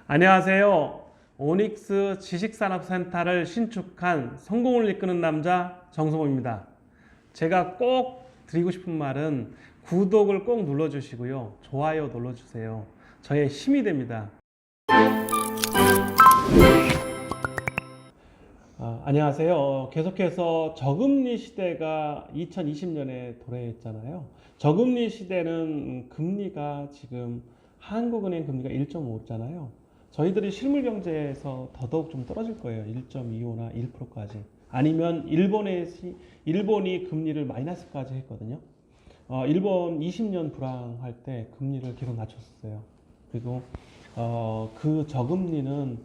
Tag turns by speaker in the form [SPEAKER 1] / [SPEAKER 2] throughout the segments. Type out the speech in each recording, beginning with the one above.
[SPEAKER 1] 안녕하세요. 오닉스 지식산업센터를 신축한 성공을 이끄는 남자 정성호입니다. 제가 꼭 드리고 싶은 말은 구독을 꼭 눌러주시고요. 좋아요 눌러주세요. 저의 힘이 됩니다. 안녕하세요. 계속해서 저금리 시대가 2020년에 도래했잖아요. 저금리 시대는 금리가 지금 한국은행 금리가 1.5잖아요. 저희들이 실물 경제에서 더더욱 좀 떨어질 거예요. 1.25나 1%까지. 아니면 일본이 금리를 마이너스까지 했거든요. 일본 20년 불황할 때 금리를 계속 낮췄어요. 그리고 그 저금리는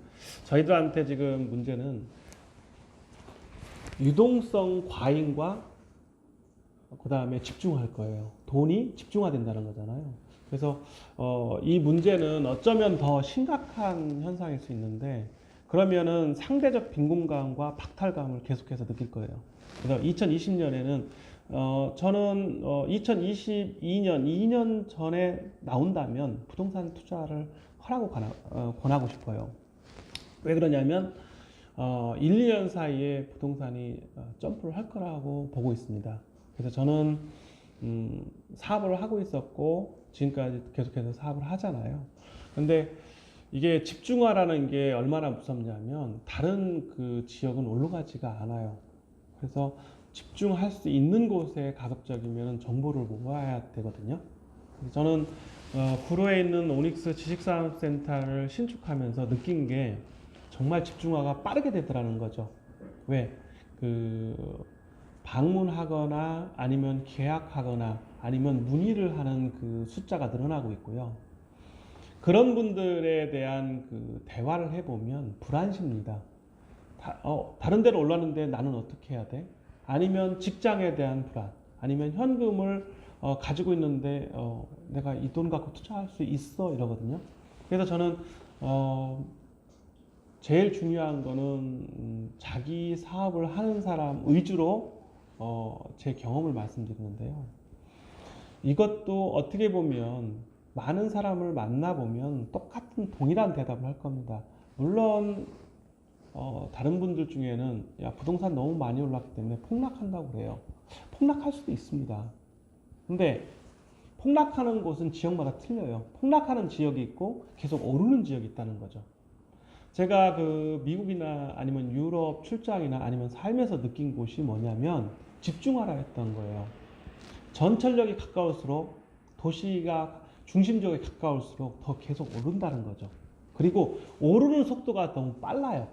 [SPEAKER 1] 저희들한테 지금 문제는 유동성 과잉과 그 다음에 집중할 거예요. 돈이 집중화된다는 거잖아요. 그래서 이 문제는 어쩌면 더 심각한 현상일 수 있는데, 그러면은 상대적 빈곤감과 박탈감을 계속해서 느낄 거예요. 그래서 2020년에는 저는 2022년 2년 전에 나온다면 부동산 투자를 권하고 싶어요. 왜 그러냐면 1, 2년 사이에 부동산이 점프를 할 거라고 보고 있습니다. 그래서 저는 사업을 하고 있었고 지금까지 계속해서 사업을 하잖아요. 근데 이게 집중화라는 게 얼마나 무섭냐면 다른 그 지역은 올라가지가 않아요. 그래서 집중할 수 있는 곳에 가급적이면 정보를 모아야 되거든요. 그래서 저는 구로에 있는 오닉스 지식산업센터를 신축하면서 느낀 게 정말 집중화가 빠르게 되더라는 거죠. 왜? 방문하거나 아니면 계약하거나 아니면 문의를 하는 그 숫자가 늘어나고 있고요. 그런 분들에 대한 그 대화를 해보면 불안심입니다. 다른 데로 올랐는데 나는 어떻게 해야 돼? 아니면 직장에 대한 불안, 아니면 현금을 가지고 있는데 내가 이 돈 갖고 투자할 수 있어? 이러거든요. 그래서 저는 제일 중요한 거는 자기 사업을 하는 사람 위주로 제 경험을 말씀드리는데요. 이것도 어떻게 보면 많은 사람을 만나보면 똑같은 동일한 대답을 할 겁니다. 물론 다른 분들 중에는 야, 부동산 너무 많이 올랐기 때문에 폭락한다고 그래요. 폭락할 수도 있습니다. 근데 폭락하는 곳은 지역마다 틀려요. 폭락하는 지역이 있고 계속 오르는 지역이 있다는 거죠. 제가 그 미국이나 아니면 유럽 출장이나 아니면 살면서 느낀 곳이 뭐냐면 집중하라 했던 거예요. 전철역이 가까울수록 도시가 중심지역에 가까울수록 더 계속 오른다는 거죠. 그리고 오르는 속도가 너무 빨라요.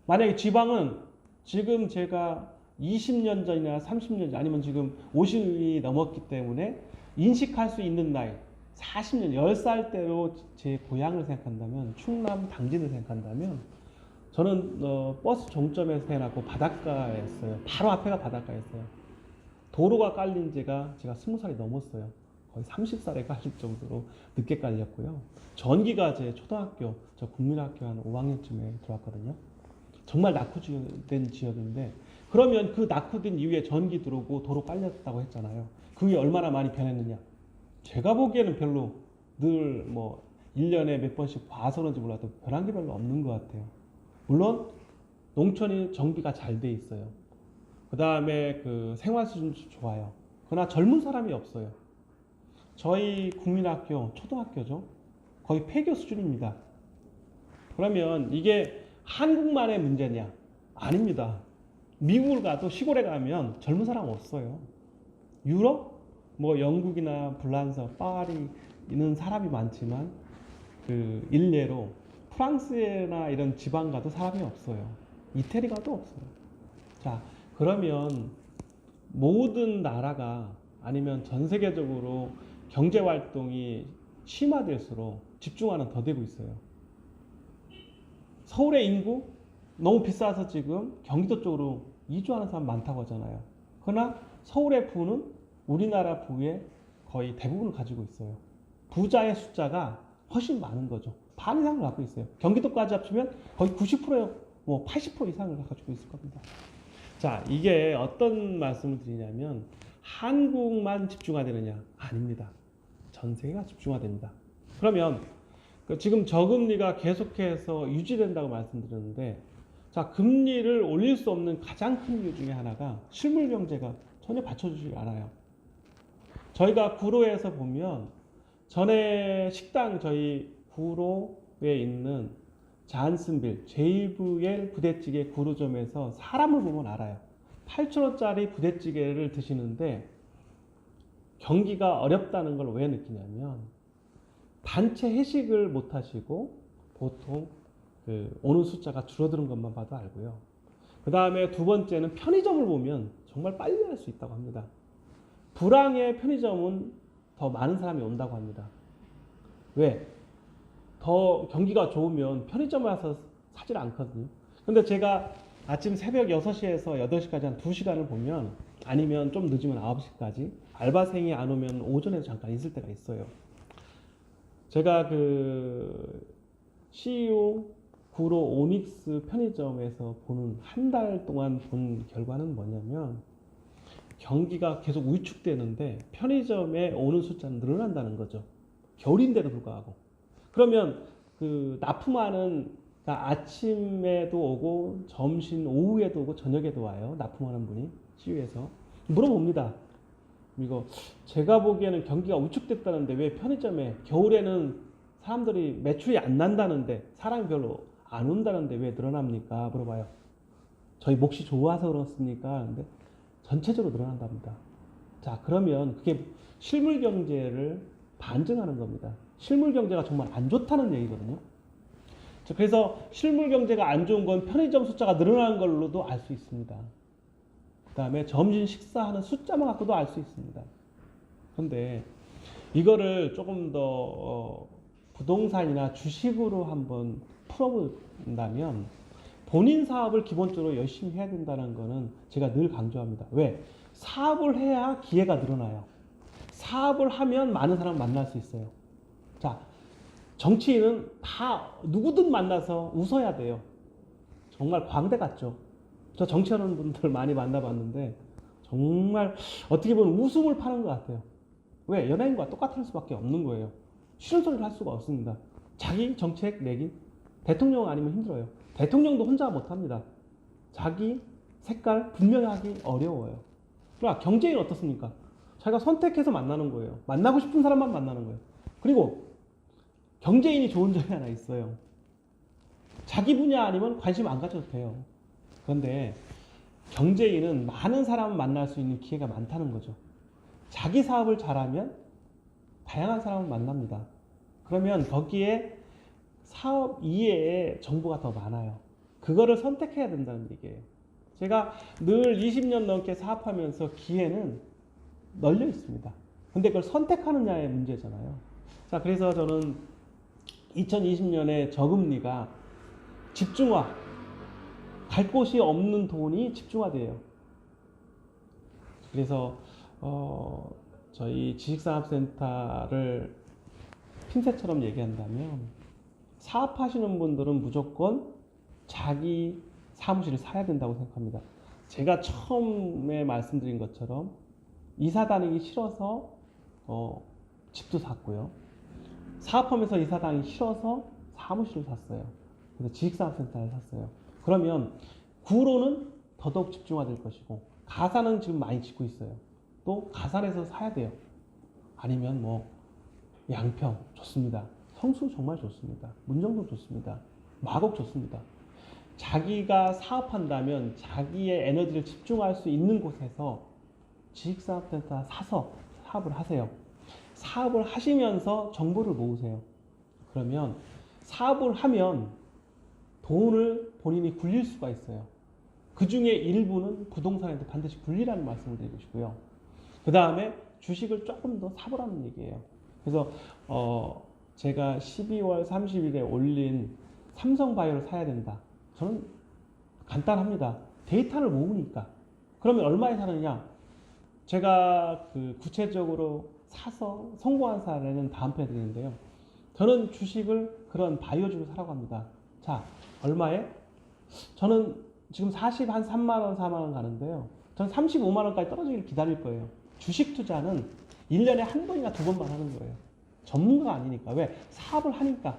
[SPEAKER 1] 만약에 지방은 지금 제가 20년 전이나 30년 전 아니면 지금 50이 넘었기 때문에 인식할 수 있는 나이 40년, 10살 때로 제 고향을 생각한다면 충남 당진을 생각한다면 저는 버스 종점에서 태어났고 바닷가였어요. 바로 앞에가 바닷가였어요. 도로가 깔린 지가 제가 20살이 넘었어요. 거의 30살에 깔릴 정도로 늦게 깔렸고요. 전기가 제 초등학교, 저 국민학교 한 5학년쯤에 들어왔거든요. 정말 낙후된 지역인데, 그러면 그 낙후된 이후에 전기 들어오고 도로 깔렸다고 했잖아요. 그게 얼마나 많이 변했느냐. 제가 보기에는 별로 늘 1년에 몇 번씩 봐서 그런지 몰라도 변한 게 별로 없는 것 같아요. 물론 농촌이 정비가 잘 돼 있어요. 그 다음에 그 생활 수준도 좋아요. 그러나 젊은 사람이 없어요. 저희 국민학교, 초등학교죠. 거의 폐교 수준입니다. 그러면 이게 한국만의 문제냐? 아닙니다. 미국을 가도 시골에 가면 젊은 사람 없어요. 유럽? 영국이나 불란서, 파리 있는 사람이 많지만 그 일례로 프랑스나 이런 지방 가도 사람이 없어요. 이태리 가도 없어요. 자, 그러면 모든 나라가 아니면 전 세계적으로 경제 활동이 심화될수록 집중화는 더 되고 있어요. 서울의 인구 너무 비싸서 지금 경기도 쪽으로 이주하는 사람 많다고 하잖아요. 그러나 서울의 부는 우리나라 부의 거의 대부분을 가지고 있어요. 부자의 숫자가 훨씬 많은 거죠. 반 이상을 갖고 있어요. 경기도까지 합치면 거의 90%, 80% 이상을 가지고 있을 겁니다. 자, 이게 어떤 말씀을 드리냐면 한국만 집중화되느냐? 아닙니다. 전 세계가 집중화됩니다. 그러면 지금 저금리가 계속해서 유지된다고 말씀드렸는데, 자, 금리를 올릴 수 없는 가장 큰 이유 중에 하나가 실물 경제가 전혀 받쳐주지 않아요. 저희가 구로에서 보면 전에 식당 저희 구로에 있는 잔슨빌 JVL 부대찌개 구로점에서 사람을 보면 알아요. 8,000원짜리 부대찌개를 드시는데 경기가 어렵다는 걸 왜 느끼냐면, 단체 회식을 못 하시고 보통 오는 숫자가 줄어드는 것만 봐도 알고요. 그 다음에 두 번째는 편의점을 보면 정말 빨리 할 수 있다고 합니다. 불황의 편의점은 더 많은 사람이 온다고 합니다. 왜? 더 경기가 좋으면 편의점에 와서 사질 않거든요. 근데 제가 아침 새벽 6시에서 8시까지 한 2시간을 보면, 아니면 좀 늦으면 9시까지 알바생이 안 오면 오전에도 잠깐 있을 때가 있어요. 제가 CEO 구로 오닉스 편의점에서 보는 한 달 동안 본 결과는 뭐냐면, 경기가 계속 위축되는데 편의점에 오는 숫자는 늘어난다는 거죠. 겨울인데도 불구하고. 그러면 납품하는, 그러니까 아침에도 오고 점심 오후에도 오고 저녁에도 와요. 납품하는 분이 CU에서 물어봅니다. 이거 제가 보기에는 경기가 위축됐다는데 왜 편의점에 겨울에는 사람들이 매출이 안 난다는데, 사람이 별로 안 온다는데 왜 늘어납니까? 물어봐요. 저희 몫이 좋아서 그렇습니까? 근데 전체적으로 늘어난답니다. 자, 그러면 그게 실물 경제를 반증하는 겁니다. 실물 경제가 정말 안 좋다는 얘기거든요. 그래서 실물 경제가 안 좋은 건 편의점 숫자가 늘어나는 걸로도 알 수 있습니다. 그 다음에 점심 식사하는 숫자만 갖고도 알 수 있습니다. 그런데 이거를 조금 더 부동산이나 주식으로 한번 풀어본다면, 본인 사업을 기본적으로 열심히 해야 된다는 거는 제가 늘 강조합니다. 왜? 사업을 해야 기회가 늘어나요. 사업을 하면 많은 사람을 만날 수 있어요. 자, 정치인은 다 누구든 만나서 웃어야 돼요. 정말 광대 같죠. 저 정치하는 분들 많이 만나봤는데 정말 어떻게 보면 웃음을 파는 것 같아요. 왜? 연예인과 똑같을 수밖에 없는 거예요. 싫은 소리를 할 수가 없습니다. 자기 정책 내기, 대통령 아니면 힘들어요. 대통령도 혼자 못합니다. 자기 색깔 분명하기 어려워요. 그러나 경제인은 어떻습니까? 자기가 선택해서 만나는 거예요. 만나고 싶은 사람만 만나는 거예요. 그리고 경제인이 좋은 점이 하나 있어요. 자기 분야 아니면 관심 안 가져도 돼요. 그런데 경제인은 많은 사람을 만날 수 있는 기회가 많다는 거죠. 자기 사업을 잘하면 다양한 사람을 만납니다. 그러면 거기에 사업 이외의 정보가 더 많아요. 그거를 선택해야 된다는 얘기예요. 제가 늘 20년 넘게 사업하면서 기회는 널려 있습니다. 근데 그걸 선택하느냐의 문제잖아요. 자, 그래서 저는 2020년에 저금리가 집중화, 갈 곳이 없는 돈이 집중화돼요. 그래서 저희 지식산업센터를 핀셋처럼 얘기한다면, 사업하시는 분들은 무조건 자기 사무실을 사야 된다고 생각합니다. 제가 처음에 말씀드린 것처럼 이사 다니기 싫어서 집도 샀고요. 사업하면서 이사 다니기 싫어서 사무실을 샀어요. 그래서 지식산업센터를 샀어요. 그러면 구로는 더더욱 집중화될 것이고, 가산은 지금 많이 짓고 있어요. 또 가산에서 사야 돼요. 아니면 뭐 양평 좋습니다. 성수 정말 좋습니다. 문정도 좋습니다. 마곡 좋습니다. 자기가 사업한다면 자기의 에너지를 집중할 수 있는 곳에서 지식산업센터 사서 사업을 하세요. 사업을 하시면서 정보를 모으세요. 그러면 사업을 하면 돈을 본인이 굴릴 수가 있어요. 그 중에 일부는 부동산에도 반드시 굴리라는 말씀을 드리고 싶고요. 그 다음에 주식을 조금 더 사보라는 얘기예요. 그래서 제가 12월 30일에 올린 삼성바이오를 사야 된다. 저는 간단합니다. 데이터를 모으니까. 그러면 얼마에 사느냐? 제가 구체적으로 사서 성공한 사례는 다음 편에 드리는데요. 저는 주식을 그런 바이오주를 사라고 합니다. 자, 얼마에? 저는 지금 3만원, 4만원 가는데요. 저는 35만원까지 떨어지기를 기다릴 거예요. 주식 투자는 1년에 한 번이나 두 번만 하는 거예요. 전문가가 아니니까. 왜? 사업을 하니까.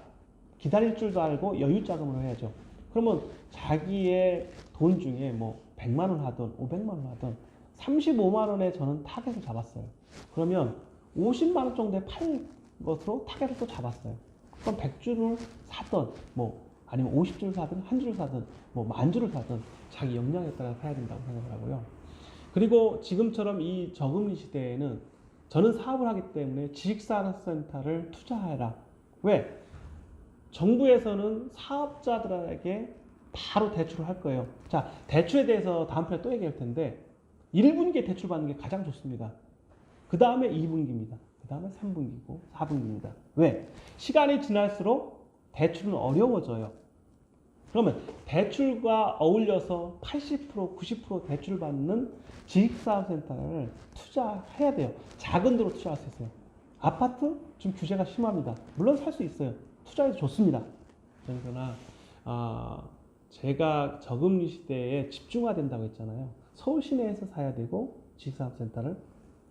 [SPEAKER 1] 기다릴 줄도 알고 여유 자금으로 해야죠. 그러면 자기의 돈 중에 뭐 100만 원 하든 500만 원 하든 35만 원에 저는 타겟을 잡았어요. 그러면 50만 원 정도에 팔 것으로 타겟을 또 잡았어요. 그럼 100주를 사든 뭐 아니면 50주를 사든 한 주를 사든 뭐 만 주를 사든 자기 역량에 따라 사야 된다고 생각을 하고요. 그리고 지금처럼 이 저금리 시대에는 저는 사업을 하기 때문에 지식산업센터를 투자해라. 왜? 정부에서는 사업자들에게 바로 대출을 할 거예요. 자, 대출에 대해서 다음 편에 또 얘기할 텐데 1분기에 대출 받는 게 가장 좋습니다. 그 다음에 2분기입니다. 그 다음에 3분기고 4분기입니다. 왜? 시간이 지날수록 대출은 어려워져요. 그러면 대출과 어울려서 80%, 90% 대출 받는 지식사업센터를 투자해야 돼요. 작은 데로 투자할 수 있어요. 아파트? 지금 규제가 심합니다. 물론 살 수 있어요. 투자해도 좋습니다. 그러나 제가 저금리 시대에 집중화된다고 했잖아요. 서울 시내에서 사야 되고 지식사업센터를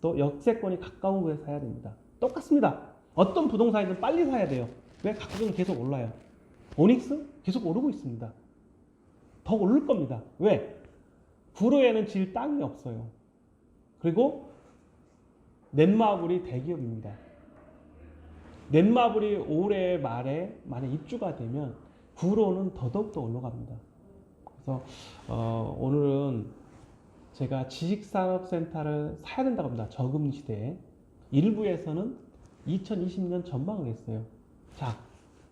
[SPEAKER 1] 또 역세권이 가까운 곳에 사야 됩니다. 똑같습니다. 어떤 부동산이든 빨리 사야 돼요. 왜? 가격은 계속 올라요. 오닉스 계속 오르고 있습니다. 더 오를 겁니다. 왜? 구로에는 질 땅이 없어요. 그리고 넷마블이 대기업입니다. 넷마블이 올해 말에 만약 입주가 되면 구로는 더더욱더 올라갑니다. 그래서 오늘은 제가 지식산업센터를 사야 된다고 합니다. 저금리 시대에. 1부에서는 2020년 전망을 했어요. 자,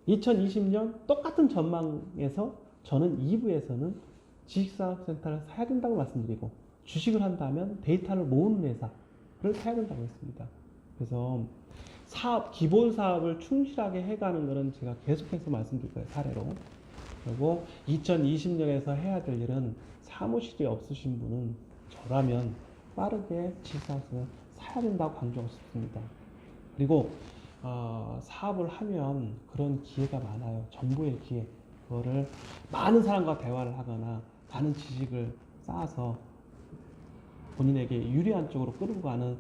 [SPEAKER 1] 2020년 똑같은 전망에서 저는 2부에서는 지식산업센터를 사야 된다고 말씀드리고 주식을 한다면 데이터를 모으는 회사를 사야 된다고 했습니다. 그래서 기본 사업을 충실하게 해가는 것은 제가 계속해서 말씀드릴 거예요. 사례로. 그리고 2020년에서 해야 될 일은 사무실이 없으신 분은 저라면 빠르게 지식산업센터를 사야 된다고 강조하고 싶습니다. 그리고 사업을 하면 그런 기회가 많아요. 정보의 기회. 그거를 많은 사람과 대화를 하거나 많은 지식을 쌓아서 본인에게 유리한 쪽으로 끌고 가는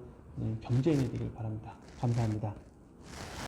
[SPEAKER 1] 경제인이 되길 바랍니다. 감사합니다.